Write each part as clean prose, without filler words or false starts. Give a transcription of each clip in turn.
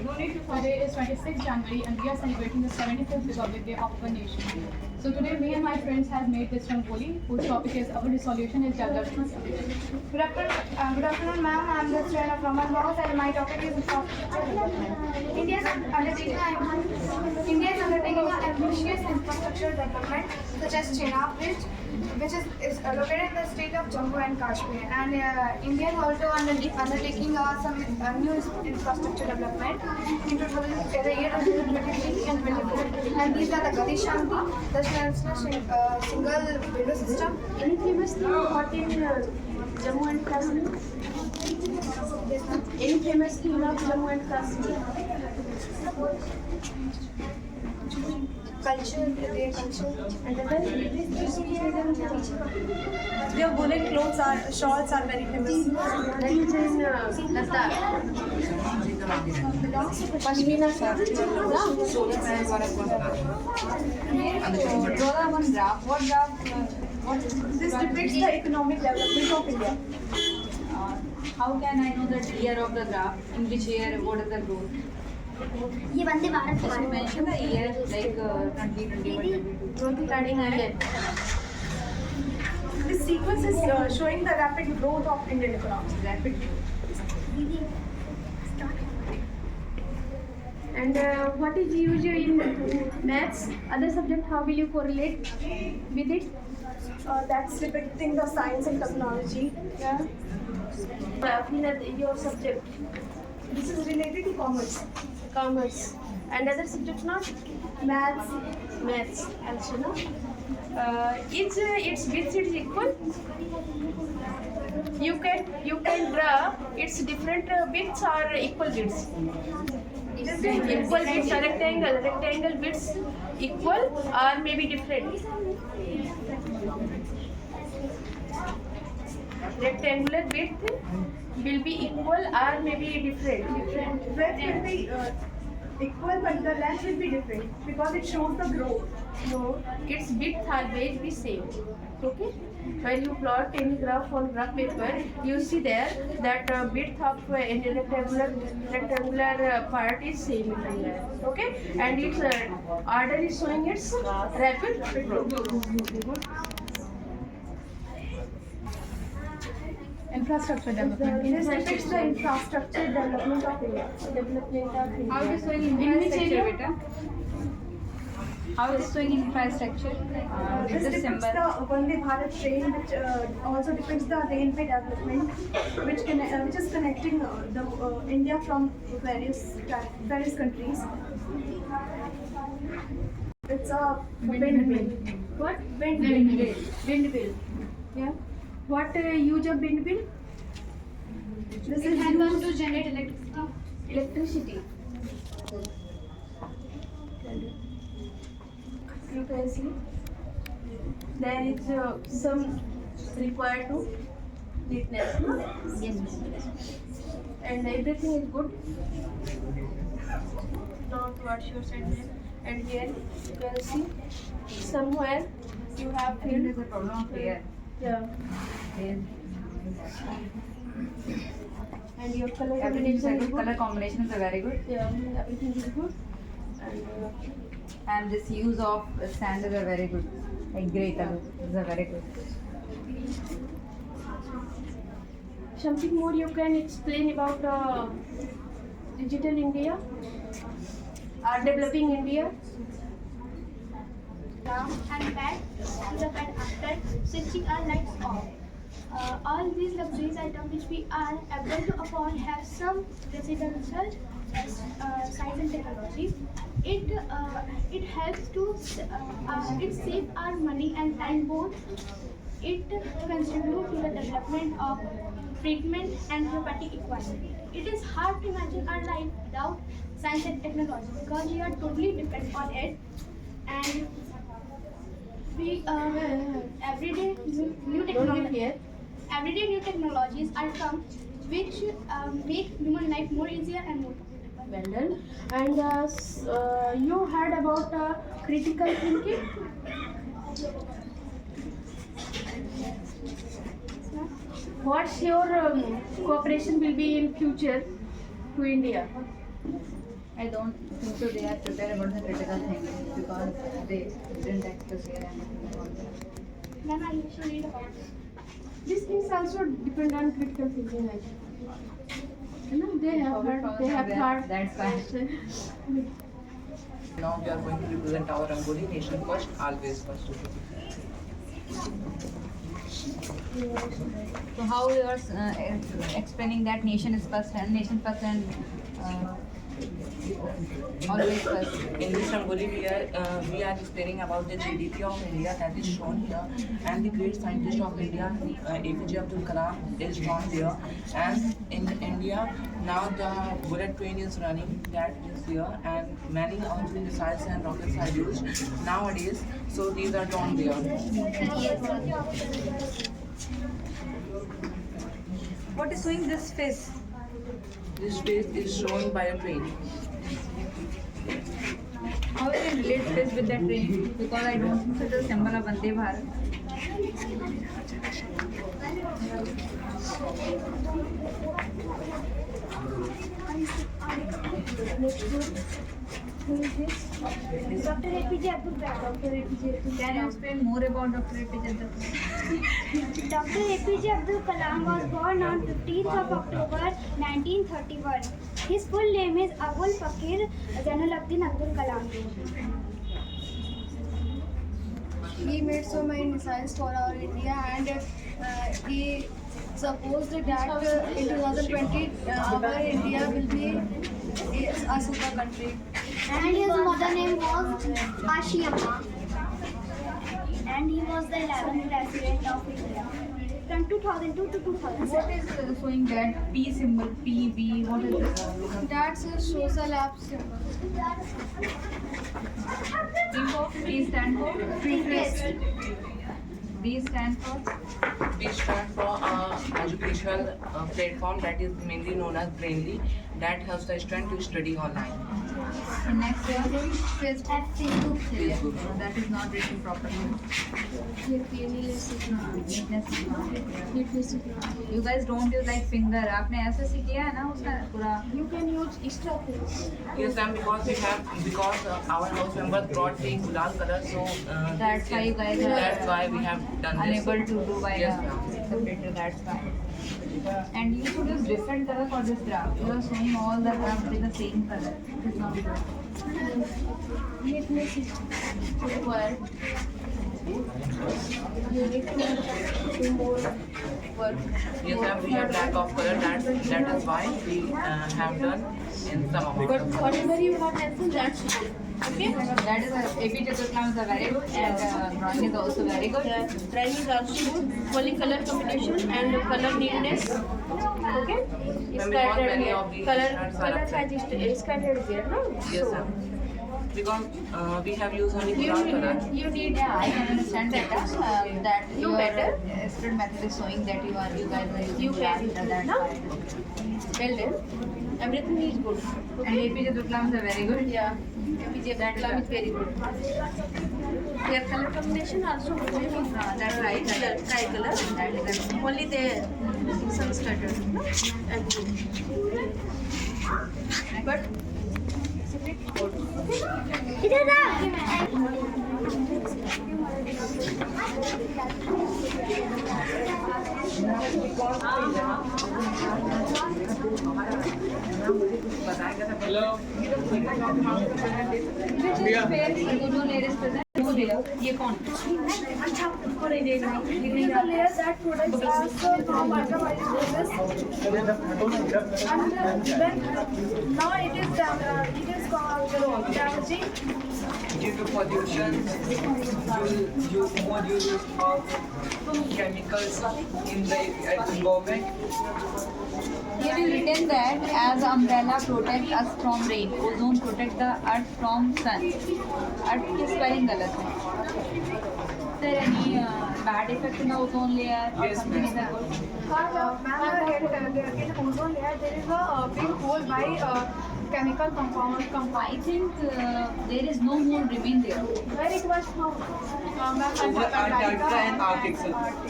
Today is 26th January and we are celebrating the 75th Republic Day of our nation. So today me and my friends have made this Rangoli whose topic is our resolution is development. Good afternoon, ma'am. I am the student of Raman House and my topic is infrastructure development. India is undertaking an ambitious infrastructure development such as Chenab Bridge, which is located in the state of Jammu and Kashmir. And India is also undertaking some new infrastructure development in the year 2023 and 2024. And these are the Gati Shanti, the single window system. Any famous thing hot in Jammu and Kashmir? Yes, ma'am. Any famous thing of Jammu and Kashmir? Culture, their culture. And Their woolen clothes shawls are very famous. that is in Ladakh. Pashmina Draw one graph. What graph? This depicts the economic development of India. How can I know the year of the graph? In which year? What is the growth? ये Vande Bharat Just you mention the year like 2021, 2022. This sequence is showing the rapid growth of Indian economy. Rapid. And what is used in maths? Other subject, how will you correlate with it? That's depicting the science and technology. Yeah. Your subject, This is related to commerce. commerce. And other subject not? Maths. Maths also, no? Its width is equal. You can draw its different widths are equal widths. Equal widths, rectangle widths equal or maybe different. Rectangular width will be equal or maybe different. Breadth will be equal, but the length will be different because it shows the growth. No, its width always be same. Okay. When you plot any graph on graph paper, you see there that width of any rectangular part is same in there. Okay, and its order is showing its rapid growth. Infrastructure development. This depicts the infrastructure development of India. How it is showing infrastructure, beta? How it is showing infrastructure? This This depicts symbol. the Vande Bharat train, which also depicts the railway development, which is connecting the India from various countries. It's a windmill. What? Windmill. Windmill. Yeah. What use of windmill? This It is helps us used to generate electricity. Electricity. You can see there is some required to neatness. Yes. And everything is good. Now towards your side there. And here you can see somewhere you have I think filled. there's a problem of air. Yeah. And your color Everything is combination good. is good. Color combinations are very good. Yeah, everything is good. And this use of sand is a very good. Like grey color is a very good. Something more you can explain about digital India or developing India? Down and back to the bed after switching our lights off. All these luxuries items which we are able to afford have some residential science and technology. It helps to it saves our money and time both. It contributes to the development of treatment and therapeutic equality. It is hard to imagine our life without science and technology because we are totally dependent on it, and we everyday new technology. Everyday new technologies are come which make human life more easier and more comfortable. Well done. And you heard about critical thinking? What's your cooperation will be in future to India? I don't think so they are prepared about the critical things because they didn't express here anything about that. Ma'am, I used to read about it. This is also depend on critical thinking. I think. No, they have heard. They have thought. That's why. Now we are going to represent our Rangoli nation first, always first. So how you are explaining that nation is first and always first. In this Rangoli, we are explaining about the GDP of India that is shown here, and the great scientist of India, APJ Abdul Kalam, is drawn there. And in India, now the bullet train is running, that is here, and many of the missiles and rockets are used nowadays. So these are drawn there. What is showing this face? This face is shown by a train. How will you relate this with that train? Because I don't think so it is a symbol of Vande Bharat. Dr. APJ Abdul Kalam. Can you explain more about Dr. APJ Abdul Kalam? Dr. APJ Abdul Kalam was born on 15th of October 1931. His full name is Abul Fakir Zainul Abdul Kalam. He made so many missiles for our India, and he supposed that in 2020 our India will be a super country. And his mother name was Ashiyamma. And he was the 11th president of India from 2002 to 2007. What is showing that P symbol, PV? What is this? That's a social app symbol. P stand for? Yes. B stand for? We start from educational platform that is mainly known as Brainly, that helps the student to study online. And next one? Facebook. Facebook. No, that is not written properly. Neatness is not. You guys don't use like finger. आपने ऐसे से किया है ना उसका पूरा. You can use extra things. Yes, ma'am, because our house members brought the gulal color, so That's why you guys are that's why we have done this. unable to do by Yes, the ma'am. separator. That's why. And you should use different color for this graph. You are showing all the graph with the same color. It is not good. Neatness is required. You need to do more work. Yes, ma'am, we have lack of color. That is why we have done in some amount. But whatever you have mentioned, that's good. Okay. That is APJ Abdul Kalam is a very good and drawing is also very good. The drawing is also good. Only color combination and color neatness. Okay. Because many of the Color students are color upset. has scattered there, no? Yes, So, ma'am. Because we have used only You gulal color. need Yeah, I can understand that. That No your matter. student method is showing that you guys are using You can use that. no? Well done. Everything is good. And APJ Abdul Kalam is a very good. Yeah. APJ Abdul Kalam is very good. Their color combination also good. That's right. Yeah, tricolor. That is Only there some scattered. No? And but इधर आ ये कौन? It is a layer that protects us from ultraviolet rays. And then now it is damaging. Due to pollution, more use of chemicals in the environment. It is written that as umbrella protect us from rain, ozone protect the earth from sun. Earth की spelling गलत है. Is there any bad effect in the ozone layer or Yes, something ma'am. is that good? In ozone layer, there is a big hole by chemical compound. I think there is no more remain there. Where it was found? Over Antarctica and Arctic.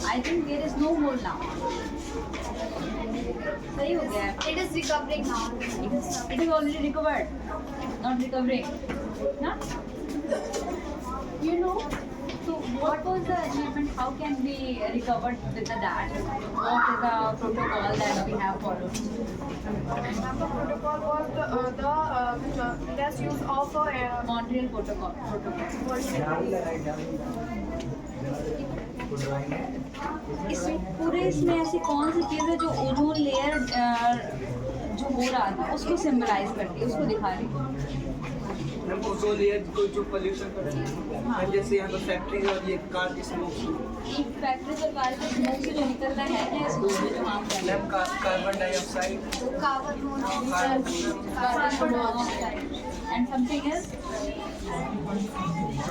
I think there is no more now. सही हो गया है. It is recovering now. It is already recovered, not recovering. Na? You know, So what was the achievement? How can we recover with that? What is the protocol that we have followed? The protocol was the less use of Montreal protocol. इसमें पूरे इसमें ऐसी कौन सी चीज़ है जो ozone layer जो हो रहा था उसको सिंबलाइज करती है, उसको दिखा रही है. हम ओजोन लेयर को जो पोल्यूशन करते हैं, जैसे यहाँ पर फैक्ट्री और ये कार की स्मोक, फैक्ट्री सरकार के स्मोक से जो निकलता है क्या इसको जो हम कहते हैं carbon dioxide, carbon monoxide. carbon monoxide and something else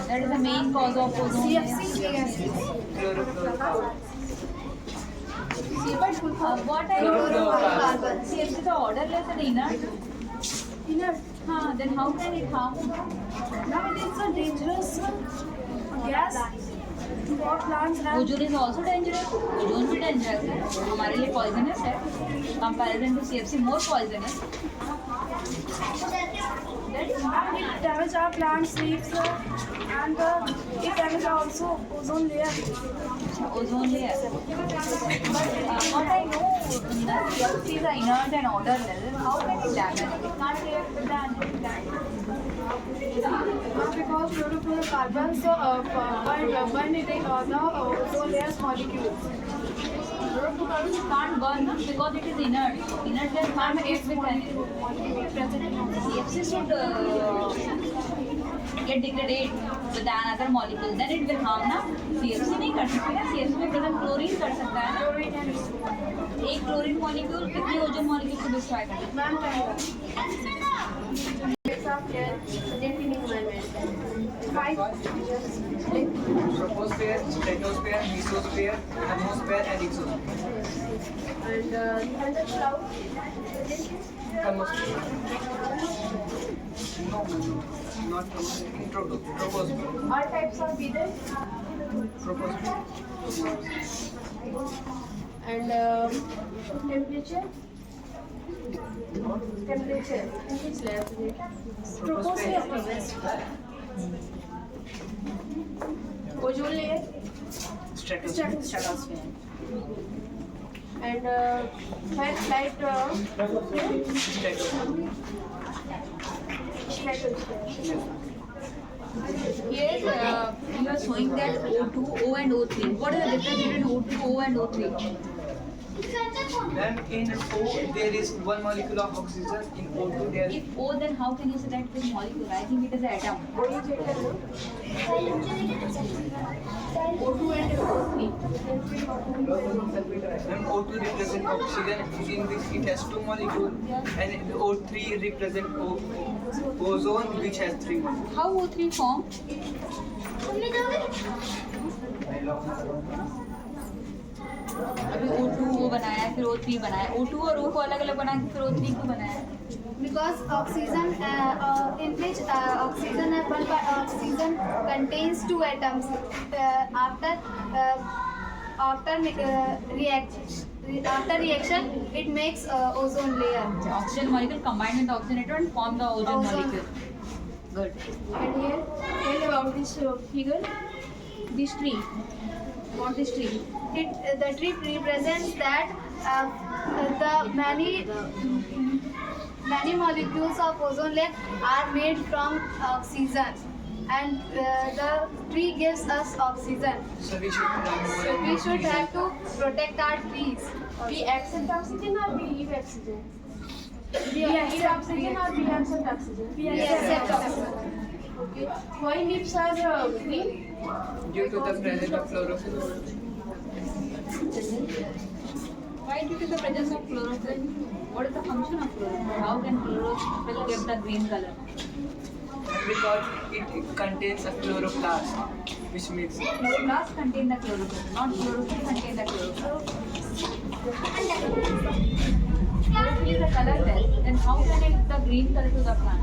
that is the main cause of ozone layer. Chlorofluorocarbon. What I Chlorofluorocarbon. CFC the odorless and inert. हाँ, then how can it harm? now it is a dangerous gas for plants and Ozone is also dangerous. Ozone भी dangerous है. हमारे लिए poisonous है. Comparison to CFC more poisonous. it damage our plant leaves and it damage also ozone layer. Ozone layer. But what I know, CFC is inert and odorless. How can it damage? It can't react with the anti-plant. Because fluorofluorocarbons burn it the ozone layer's molecules. Fluorofluorocarbons can't burn because it is inert. Inert gas can't react with anything. CFC should get degraded with another molecule. Then it will harm ना. CFC नहीं कर सकते ना. CFC में present chlorine कर सकता है ना. एक क्लोरीन मॉलिक्यूल कितने ओजोन मॉलिक्यूल को डिस्ट्रॉय कर सकता है? Troposphere, stratosphere, mesosphere, atmosphere, and exosphere. And thundercloud. Thermosphere. No, not troposphere. All types of weather. Troposphere. And temperature. Temperature. Which layer? Troposphere. Ozone layer. Stratosphere. Stratosphere. And light stratosphere. Here you are showing that O2, O and O3. What is the difference between O2, O and O3? Then in O there is one molecule of oxygen. In O2 there is If O, then how can you say that it is molecule? I think it is an atom. O2 and O3. then O2 represent oxygen. In this it has two molecules, and O3 represent ozone, which has three molecules. How O3 form? अभी O2 वो बनाया फिर O3 बनाया. O2 और O को अलग अलग बना के फिर O3 को बनाया. Because oxygen, in which oxygen contains two atoms. After reaction, it makes ozone layer. Oxygen molecule combined with the oxygen atom and form the ozone Ozone. molecule. Good. And here, tell about this figure. This tree. What this tree? The tree represents that the many molecules of ozone layer are made from oxygen, and the tree gives us oxygen. So we should have to protect our trees. We accept oxygen or we leave oxygen? We Leave oxygen or we accept oxygen? We accept oxygen. Okay. Why leaves are green? due to the presence of chlorophyll. Why due to the presence of chlorophyll? What is the function of chlorophyll? How can chlorophyll give the green color? Because it contains a chloroplast, which means Chloroplast contain the chlorophyll, not chlorophyll contain the chlorophyll. Chlorophyll is a color test. Then how can it give the green color to the plant?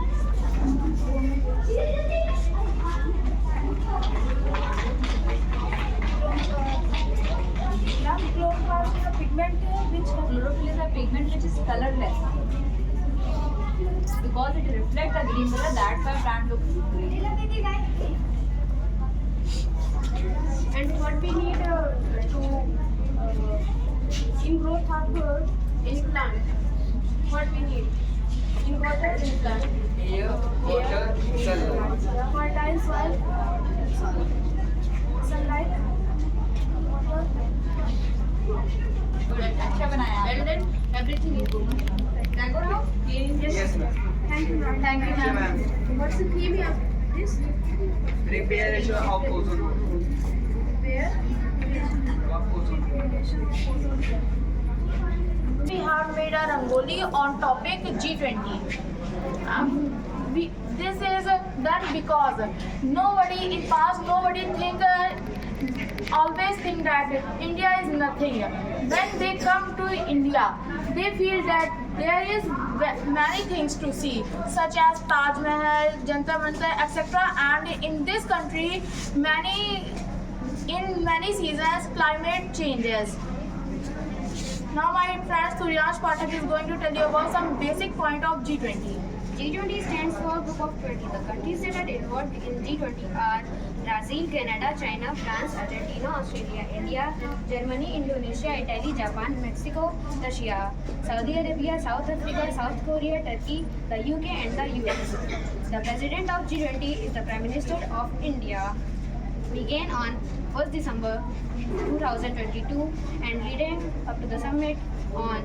Now chlorophyll is a pigment which Chlorophyll is a pigment which is colorless. Because it reflects a green color, that's why plant looks green. and what we need to in growth of in plant. What we need in growth of in plant. Air, water, sunlight. Fertile soil, sunlight, water, अच्छा बनाया आपने। And then everything is good. That good now? Yes, ma'am. thank you ma'am. Thank you, Thank you, ma'am. ma'am. What's the theme of this? Preparation of ozone. Where? Of ozone. We have made a Rangoli on topic G20. This is done because nobody in past always think that India is nothing. When they come to India, they feel that there is many things to see, such as Taj Mahal, Jantar Mantar, etc. And in this country, in many seasons, climate changes. Now my friend Suryash Pathak is going to tell you about some basic point of G20. G20 stands for Group of 20. The countries that are involved in G20 are Brazil, Canada, China, France, Argentina, Australia, India, Germany, Indonesia, Italy, Japan, Mexico, Russia, Saudi Arabia, South Africa, South Korea, Turkey, the UK and the US. The president of G20 is the Prime Minister of India. Began on 1st December 2022 and leading up to the summit on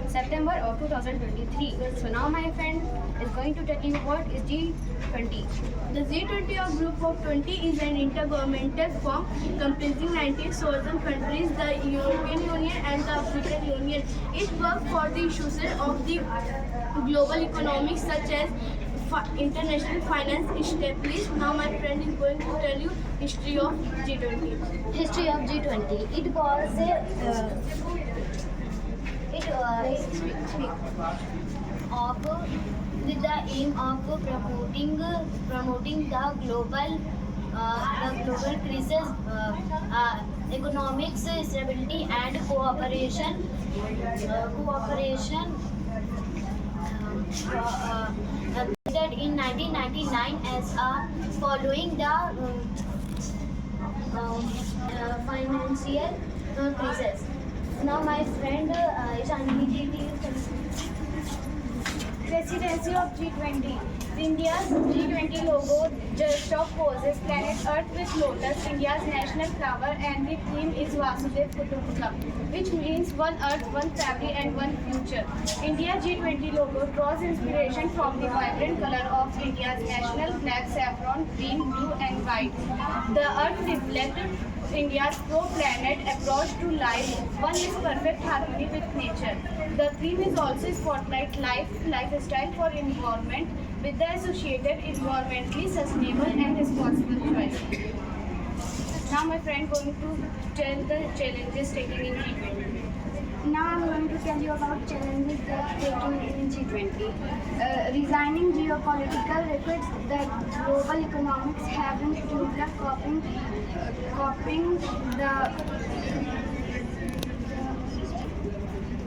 September of 2023. So now my friend is going to tell you what is G20. The G20 or Group of 20 is an intergovernmental firm comprising 19 sovereign countries, the European Union and the African Union. It works for the issues of the global economics such as international finance established. Now my friend is going to tell you history of G20. History of G20. It was of with the aim of promoting the global crisis, economics stability and cooperation created in 1999 as following the financial crisis. Now my friend Shanvi ji will Presidency of G20. India's G20 logo juxtaposes planet Earth with lotus, India's national flower, and the theme is Vasudev Kutumbakam, which means one Earth, one family, and one future. India G20 logo draws inspiration from the vibrant color of India's national flag: saffron, green, blue, and white. The Earth reflects India's pro-planet approach to life. One is perfect harmony with nature. The theme is also spotlight lifestyle for environment with the associated environmentally sustainable and responsible choice. Now my friend going to tell the challenges taken in G20. Now I'm going to tell you about challenges that taken in G20. Resigning geopolitical risks that global economics haven't developed coping the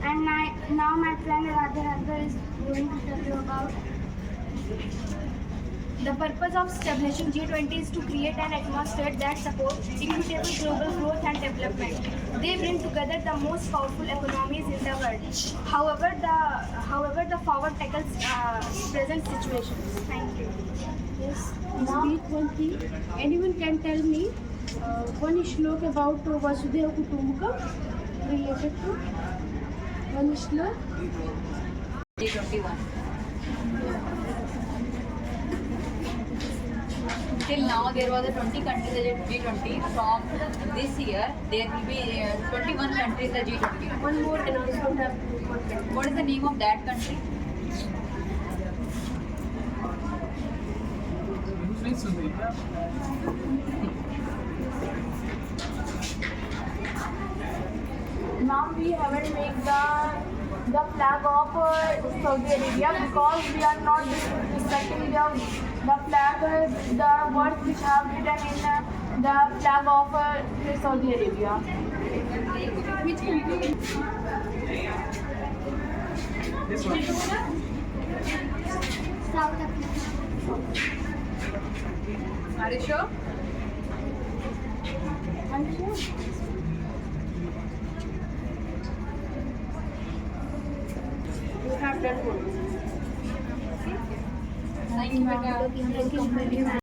and now my friend Radha Radha is going to tell you about the purpose of establishing G20 is to create an atmosphere that supports equitable global growth and development. They bring together the most powerful economies in the world. However, the forward tackles present situations. Thank you. Yes, G20. Anyone can tell me one shlok about Vasudeva Kutumbakam related to one shlok? G21. Till now there was a 20 countries at G20. From this year there will be 21 countries at G20. One more announcement. What is the name of that country? Now we haven't made the flag of Saudi Arabia because we are not respecting the flag, the words which have written in The flag of Saudi Arabia. Which country? This one. South Africa. Are you sure? You have done good. Thank you, beta.